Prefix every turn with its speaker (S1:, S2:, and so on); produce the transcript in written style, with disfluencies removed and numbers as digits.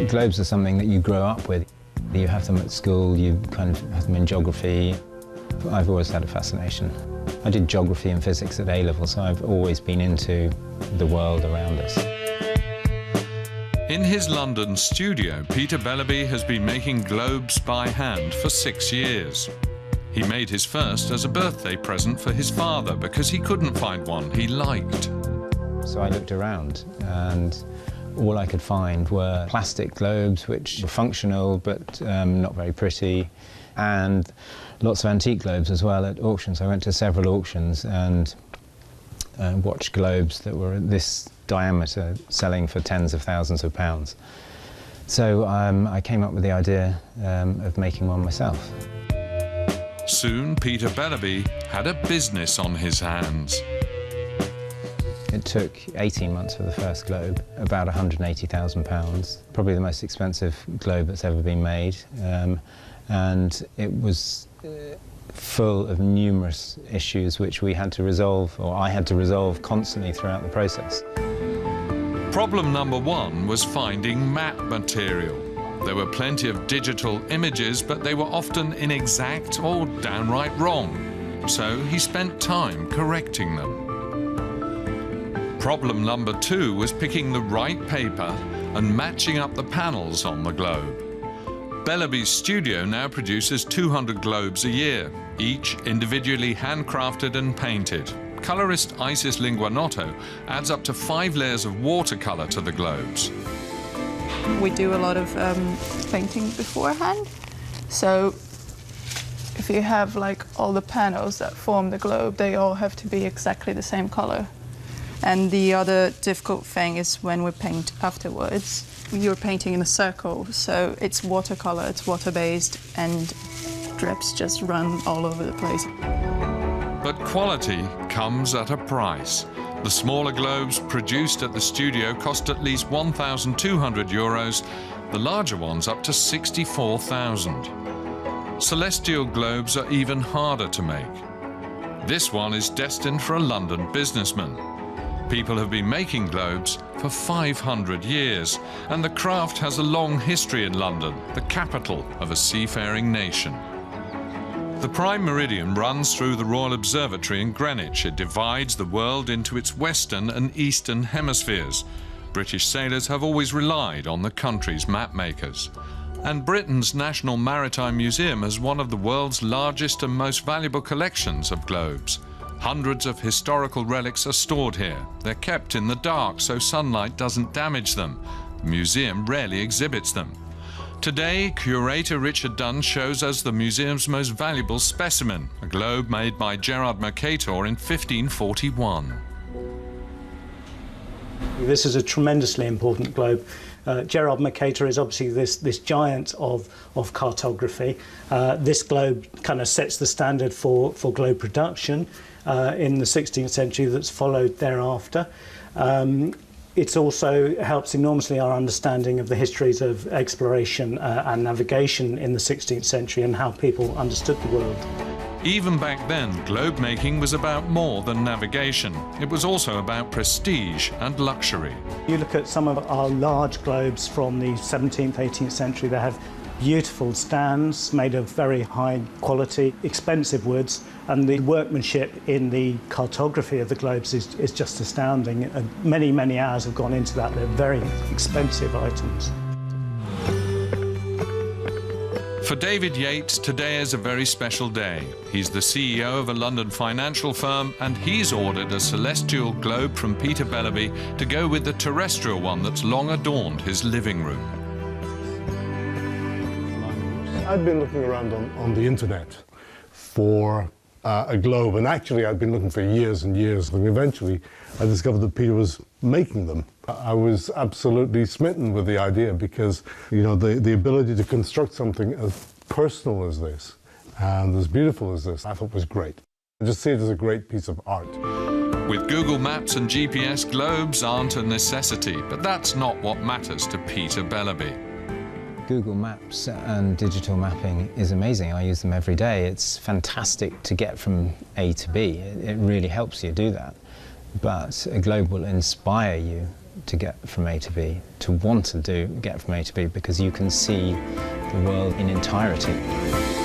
S1: Globes are something that you grow up with. You have them at school, you kind of have them in geography. I've always had a fascination. I did geography and physics at A-level, so I've always been into the world around us.
S2: In his London studio, Peter Bellerby has been making globes by hand for 6 years. He made his first as a birthday present for his father because he couldn't find one he liked.
S1: So I looked around and all I could find were plastic globes which were functional but not very pretty, and lots of antique globes as well at auctions. I went to several auctions and watched globes that were this diameter selling for tens of thousands of pounds. So I came up with the idea of making one myself.
S2: Soon Peter Bellerby had a business on his hands.
S1: It took 18 months for the first globe, about £180,000, probably the most expensive globe that's ever been made, and it was full of numerous issues which we had to resolve, or I had to resolve constantly throughout the process.
S2: Problem number one was finding matte material. There were plenty of digital images, but they were often inexact or downright wrong. So he spent time correcting them. Problem number two was picking the right paper and matching up the panels on the globe. Bellerby's studio now produces 200 globes a year, each individually handcrafted and painted. Colorist Isis Linguanotto adds up to 5 layers of watercolor to the globes.
S3: We do a lot of painting beforehand, so if you have like all the panels that form the globe, they all have to be exactly the same color. And the other difficult thing is when we paint afterwards. You're painting in a circle, so it's watercolor, it's water-based, and drips just run all over the place.
S2: But quality comes at a price. The smaller globes produced at the studio cost at least €1,200, the larger ones up to €64,000. Celestial globes are even harder to make. This one is destined for a London businessman. People have been making globes for 500 years, and the craft has a long history in London, the capital of a seafaring nation. The Prime Meridian runs through the Royal Observatory in Greenwich. It divides the world into its western and eastern hemispheres. British sailors have always relied on the country's map makers. And Britain's National Maritime Museum has one of the world's largest and most valuable collections of globes. Hundreds of historical relics are stored here. They're kept in the dark so sunlight doesn't damage them. The museum rarely exhibits them. Today, curator Richard Dunn shows us the museum's most valuable specimen, a globe made by Gerard Mercator in 1541.
S4: This is a tremendously important globe. Gerard Mercator is obviously this giant of cartography. This globe kind of sets the standard for globe production in the 16th century that's followed thereafter. It also helps enormously our understanding of the histories of exploration and navigation in the 16th century and how people understood the world.
S2: Even back then, globe making was about more than navigation. It was also about prestige and luxury.
S4: You look at some of our large globes from the 17th, 18th century, they have beautiful stands made of very high quality, expensive woods, and the workmanship in the cartography of the globes is just astounding. Many, many hours have gone into that. They're very expensive items.
S2: For David Yates, today is a very special day. He's the CEO of a London financial firm, and he's ordered a celestial globe from Peter Bellerby to go with the terrestrial one that's long adorned his living room.
S5: I'd been looking around on the internet for a globe, and actually I'd been looking for years and years, and eventually I discovered that Peter was making them. I was absolutely smitten with the idea because, you know, the ability to construct something as personal as this and as beautiful as this, I thought was great. I just see it as a great piece of art.
S2: With Google Maps and GPS, globes aren't a necessity, but that's not what matters to Peter Bellerby.
S1: Google Maps and digital mapping is amazing. I use them every day. It's fantastic to get from A to B. It really helps you do that. But a globe will inspire you to get from A to B, to want to get from A to B, because you can see the world in entirety.